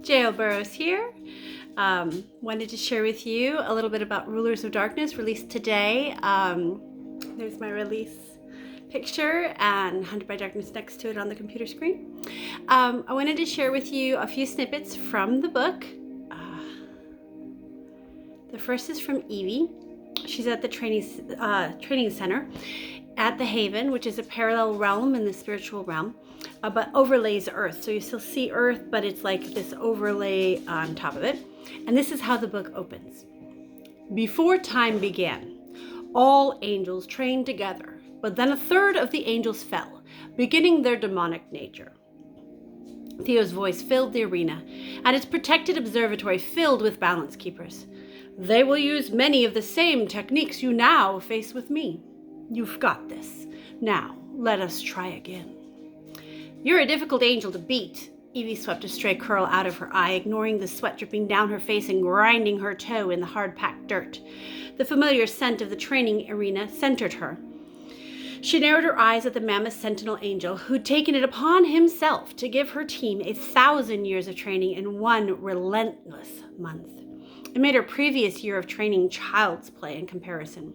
Jail Burrows here. Wanted to share with you a little bit about Rulers of Darkness, released today. There's my release picture and Hunted by Darkness next to it on the computer screen. I wanted to share with you a few snippets from the book. The first is from Evie. She's at the training center at the Haven, which is a parallel realm in the spiritual realm, but overlays Earth. So you still see Earth, but it's like this overlay on top of it. And this is how the book opens. Before time began, all angels trained together, but then a third of the angels fell, beginning their demonic nature. Theo's voice filled the arena, and its protected observatory filled with balance keepers. They will use many of the same techniques you now face with me. You've got this. Now, let us try again. You're a difficult angel to beat. Evie swept a stray curl out of her eye, ignoring the sweat dripping down her face and grinding her toe in the hard-packed dirt. The familiar scent of the training arena centered her. She narrowed her eyes at the mammoth sentinel angel, who'd taken it upon himself to give her team 1,000 years of training in one relentless month. It made her previous year of training child's play in comparison.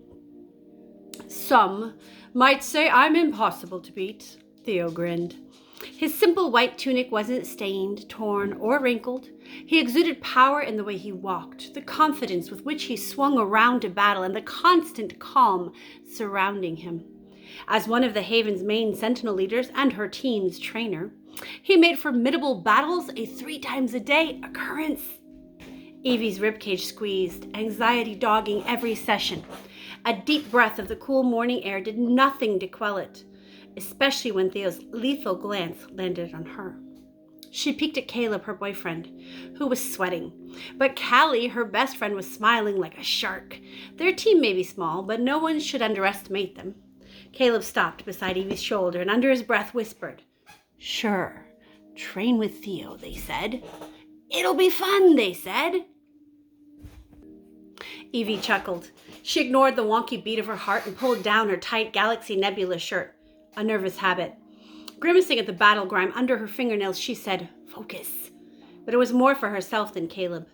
Some might say I'm impossible to beat, Theo grinned. His simple white tunic wasn't stained, torn, or wrinkled. He exuded power in the way he walked, the confidence with which he swung around to battle, and the constant calm surrounding him. As one of the Haven's main sentinel leaders and her team's trainer, he made formidable battles a 3 times a day occurrence. Evie's ribcage squeezed, anxiety dogging every session. A deep breath of the cool morning air did nothing to quell it, especially when Theo's lethal glance landed on her. She peeked at Caleb, her boyfriend, who was sweating. But Callie, her best friend, was smiling like a shark. Their team may be small, but no one should underestimate them. Caleb stopped beside Evie's shoulder and under his breath whispered, "Sure, train with Theo," they said. "It'll be fun," they said. Evie chuckled. She ignored the wonky beat of her heart and pulled down her tight Galaxy Nebula shirt, a nervous habit. Grimacing at the battle grime under her fingernails, she said, "Focus." But it was more for herself than Caleb.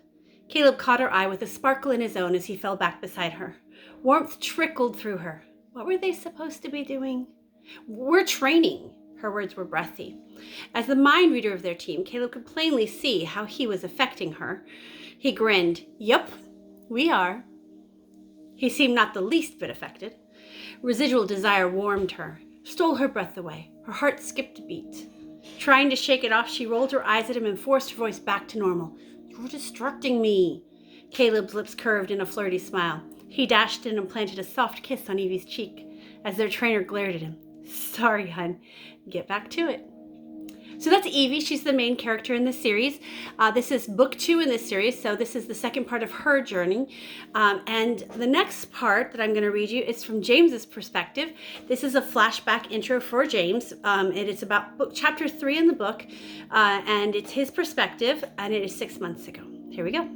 Caleb caught her eye with a sparkle in his own as he fell back beside her. Warmth trickled through her. What were they supposed to be doing? "We're training." Her words were breathy. As the mind reader of their team, Caleb could plainly see how he was affecting her. He grinned. "Yup, we are." He seemed not the least bit affected. Residual desire warmed her, stole her breath away. Her heart skipped a beat. Trying to shake it off, she rolled her eyes at him and forced her voice back to normal. "You're distracting me." Caleb's lips curved in a flirty smile. He dashed in and planted a soft kiss on Evie's cheek as their trainer glared at him. "Sorry, hun. Get back to it." So that's Evie. She's the main character in the series. This is book 2 in this series, so this is the second part of her journey. And the next part that I'm going to read you is from James's perspective. This is a flashback intro for James. It is about chapter 3 in the book, and it's his perspective, and it is 6 months ago. Here we go.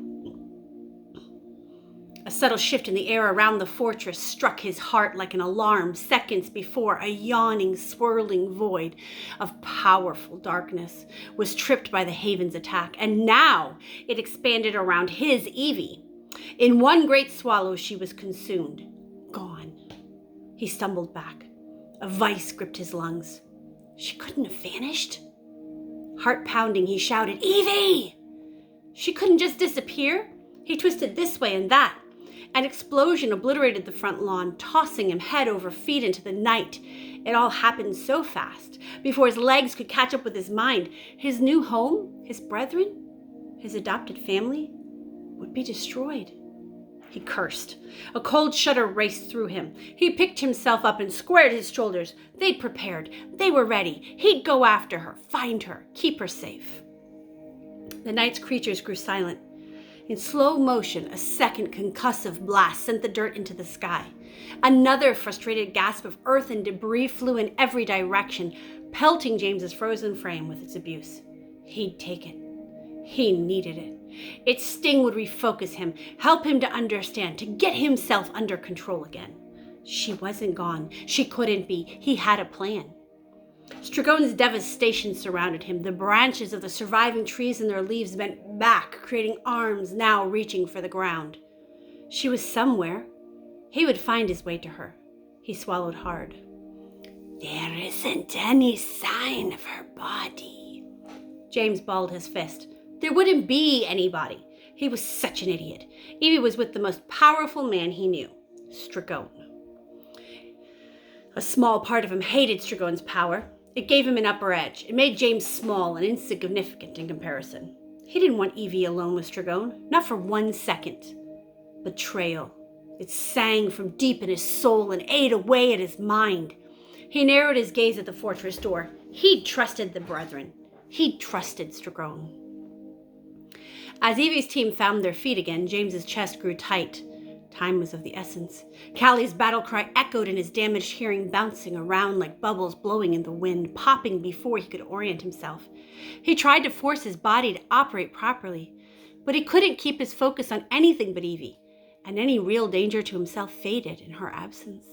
A subtle shift in the air around the fortress struck his heart like an alarm seconds before a yawning, swirling void of powerful darkness was tripped by the Haven's attack, and now it expanded around his Evie. In one great swallow, she was consumed, gone. He stumbled back. A vice gripped his lungs. She couldn't have vanished? Heart pounding, he shouted, "Evie!" She couldn't just disappear. He twisted this way and that. An explosion obliterated the front lawn, tossing him head over feet into the night. It all happened so fast, before his legs could catch up with his mind. His new home, his brethren, his adopted family would be destroyed. He cursed. A cold shudder raced through him. He picked himself up and squared his shoulders. They'd prepared. They were ready. He'd go after her, find her, keep her safe. The night's creatures grew silent. In slow motion, a second concussive blast sent the dirt into the sky. Another frustrated gasp of earth and debris flew in every direction, pelting James's frozen frame with its abuse. He'd take it. He needed it. Its sting would refocus him, help him to understand, to get himself under control again. She wasn't gone. She couldn't be. He had a plan. Stragon's devastation surrounded him. The branches of the surviving trees and their leaves bent back, creating arms now reaching for the ground. She was somewhere. He would find his way to her. He swallowed hard. There isn't any sign of her body. James balled his fist. There wouldn't be anybody. He was such an idiot. Evie was with the most powerful man he knew, Stragon. A small part of him hated Stragon's power. It gave him an upper edge. It made James small and insignificant in comparison. He didn't want Evie alone with Stragon, not for 1 second. Betrayal. It sang from deep in his soul and ate away at his mind. He narrowed his gaze at the fortress door. He'd trusted the brethren. He'd trusted Stragon. As Evie's team found their feet again, James's chest grew tight. Time was of the essence. Callie's battle cry echoed in his damaged hearing, bouncing around like bubbles blowing in the wind, popping before he could orient himself. He tried to force his body to operate properly, but he couldn't keep his focus on anything but Evie, and any real danger to himself faded in her absence.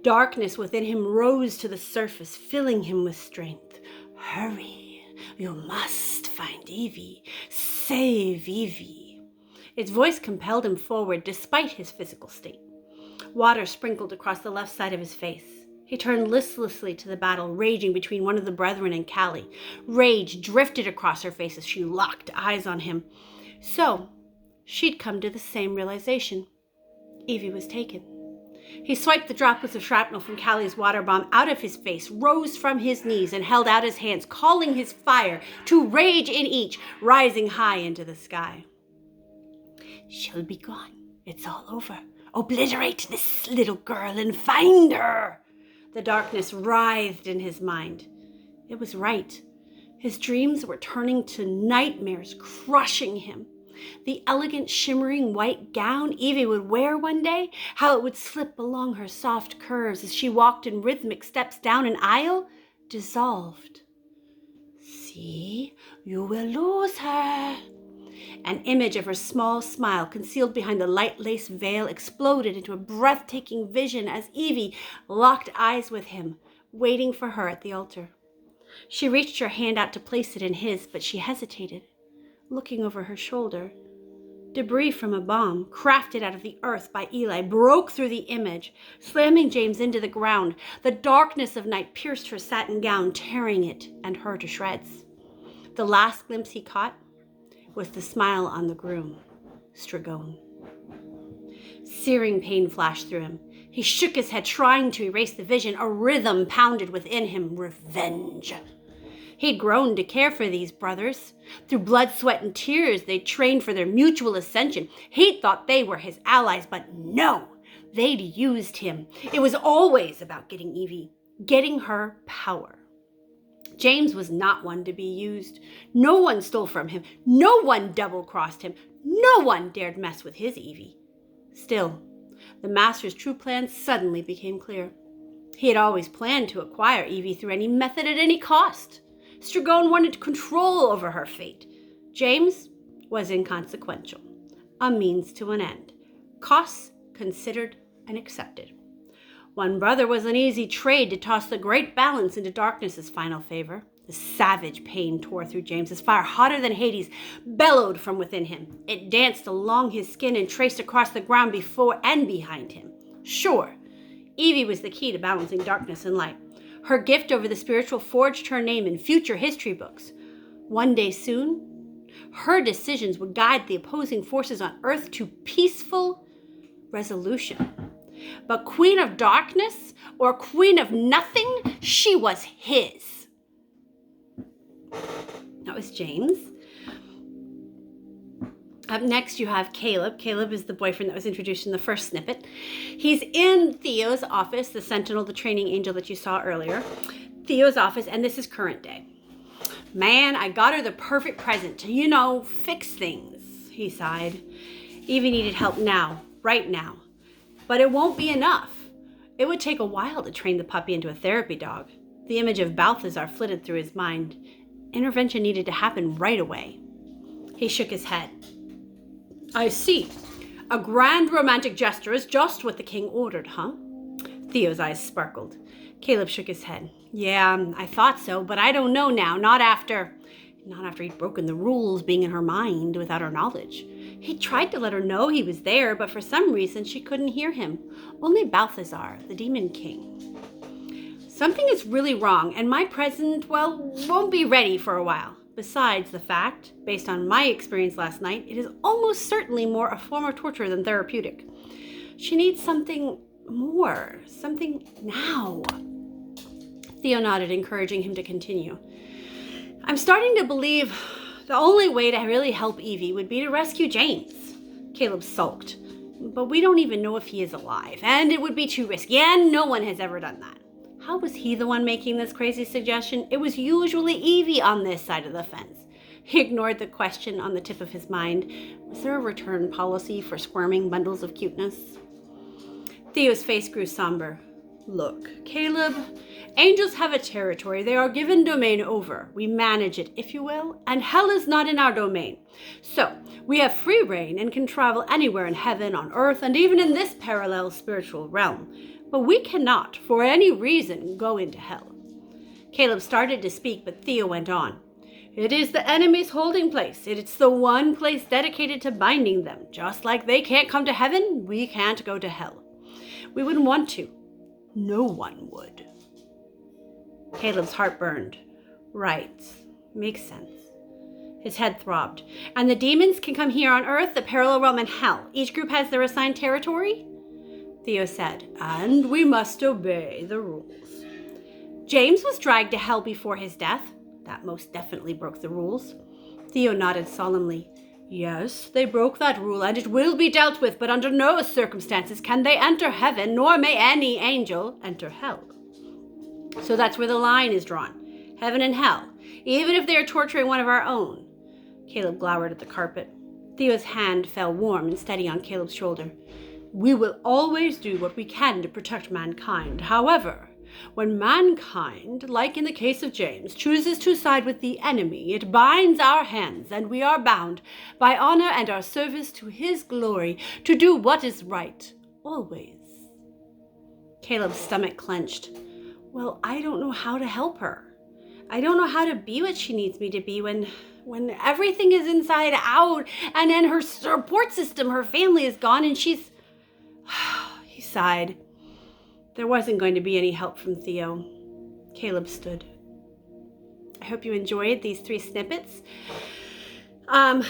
Darkness within him rose to the surface, filling him with strength. Hurry, you must find Evie. Save Evie. Its voice compelled him forward despite his physical state. Water sprinkled across the left side of his face. He turned listlessly to the battle raging between one of the brethren and Callie. Rage drifted across her face as she locked eyes on him. So, she'd come to the same realization. Evie was taken. He swiped the droplets of shrapnel from Callie's water bomb out of his face, rose from his knees, and held out his hands, calling his fire to rage in each, rising high into the sky. She'll be gone. It's all over. Obliterate this little girl and find her. The darkness writhed in his mind. It was right. His dreams were turning to nightmares, crushing him. The elegant, shimmering white gown Evie would wear one day, how it would slip along her soft curves as she walked in rhythmic steps down an aisle, dissolved. See, you will lose her. An image of her small smile concealed behind the light lace veil exploded into a breathtaking vision as Evie locked eyes with him, waiting for her at the altar. She reached her hand out to place it in his, but she hesitated, looking over her shoulder. Debris from a bomb, crafted out of the earth by Eli, broke through the image, slamming James into the ground. The darkness of night pierced her satin gown, tearing it and her to shreds. The last glimpse he caught was the smile on the groom, Stragon. Searing pain flashed through him. He shook his head, trying to erase the vision. A rhythm pounded within him. Revenge. He'd grown to care for these brothers. Through blood, sweat, and tears, they trained for their mutual ascension. He thought they were his allies, but no, they'd used him. It was always about getting Evie, getting her power. James was not one to be used. No one stole from him. No one double-crossed him. No one dared mess with his Evie. Still, the master's true plan suddenly became clear. He had always planned to acquire Evie through any method at any cost. Stragon wanted control over her fate. James was inconsequential, a means to an end. Costs considered and accepted. One brother was an easy trade to toss the great balance into darkness's final favor. The savage pain tore through James's fire, hotter than Hades, bellowed from within him. It danced along his skin and traced across the ground before and behind him. Sure, Evie was the key to balancing darkness and light. Her gift over the spiritual forged her name in future history books. One day soon, her decisions would guide the opposing forces on Earth to peaceful resolution. But Queen of Darkness or Queen of Nothing, she was his. That was James. Up next, you have Caleb. Caleb is the boyfriend that was introduced in the first snippet. He's in Theo's office, the sentinel, the training angel that you saw earlier. Theo's office, and this is current day. Man, I got her the perfect present to, fix things, he sighed. Evie needed help now, right now. But it won't be enough. It would take a while to train the puppy into a therapy dog. The image of Balthazar flitted through his mind. Intervention needed to happen right away. He shook his head. I see. A grand romantic gesture is just what the king ordered, huh? Theo's eyes sparkled. Caleb shook his head. Yeah, I thought so, but I don't know now. Not after he'd broken the rules, being in her mind without her knowledge. He tried to let her know he was there, but for some reason she couldn't hear him. Only Balthazar, the demon king. Something is really wrong, and my present, won't be ready for a while. Besides the fact, based on my experience last night, it is almost certainly more a form of torture than therapeutic. She needs something more, something now. Theo nodded, encouraging him to continue. I'm starting to believe the only way to really help Evie would be to rescue James. Caleb sulked. But we don't even know if he is alive, and it would be too risky, and no one has ever done that. How was he the one making this crazy suggestion? It was usually Evie on this side of the fence. He ignored the question on the tip of his mind. Was there a return policy for squirming bundles of cuteness? Theo's face grew somber. Look, Caleb, angels have a territory. They are given domain over. We manage it, if you will, and hell is not in our domain. So, we have free reign and can travel anywhere in heaven, on earth, and even in this parallel spiritual realm. But we cannot, for any reason, go into hell. Caleb started to speak, but Theo went on. It is the enemy's holding place. It's the one place dedicated to binding them. Just like they can't come to heaven, we can't go to hell. We wouldn't want to. No one would. Caleb's heart burned. Right. Makes sense. His head throbbed. And the demons can come here on earth, the parallel realm, and hell. Each group has their assigned territory? Theo said, and we must obey the rules. James was dragged to hell before his death. That most definitely broke the rules. Theo nodded solemnly. Yes, they broke that rule, and it will be dealt with, but under no circumstances can they enter heaven, nor may any angel enter hell. So that's where the line is drawn. Heaven and hell, even if they are torturing one of our own. Caleb glowered at the carpet. Theo's hand fell warm and steady on Caleb's shoulder. We will always do what we can to protect mankind. However, when mankind, like in the case of James, chooses to side with the enemy, it binds our hands, and we are bound by honor and our service to his glory to do what is right, always. Caleb's stomach clenched. Well, I don't know how to help her. I don't know how to be what she needs me to be when everything is inside out, and then her support system, her family is gone, and she's... He sighed. There wasn't going to be any help from Theo. Caleb stood. I hope you enjoyed these 3 snippets.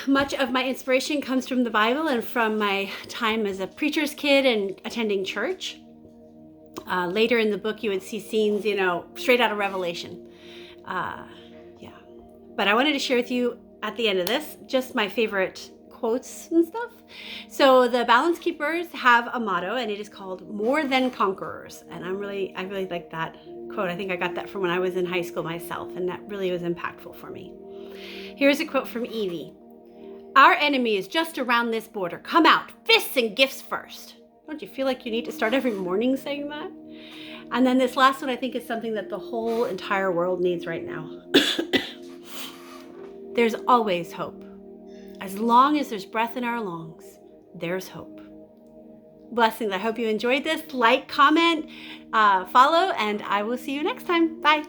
Much of my inspiration comes from the Bible and from my time as a preacher's kid and attending church. Later in the book, you would see scenes, straight out of Revelation. But I wanted to share with you at the end of this just my favorite quotes and stuff. So the Balance Keepers have a motto, and it is called More Than Conquerors. And I really like that quote. I think I got that from when I was in high school myself, and that really was impactful for me. Here's a quote from Evie. Our enemy is just around this border. Come out, fists and gifts first. Don't you feel like you need to start every morning saying that? And then this last one I think is something that the whole entire world needs right now. There's always hope. As long as there's breath in our lungs, there's hope. Blessings. I hope you enjoyed this. Like, comment, follow, and I will see you next time. Bye.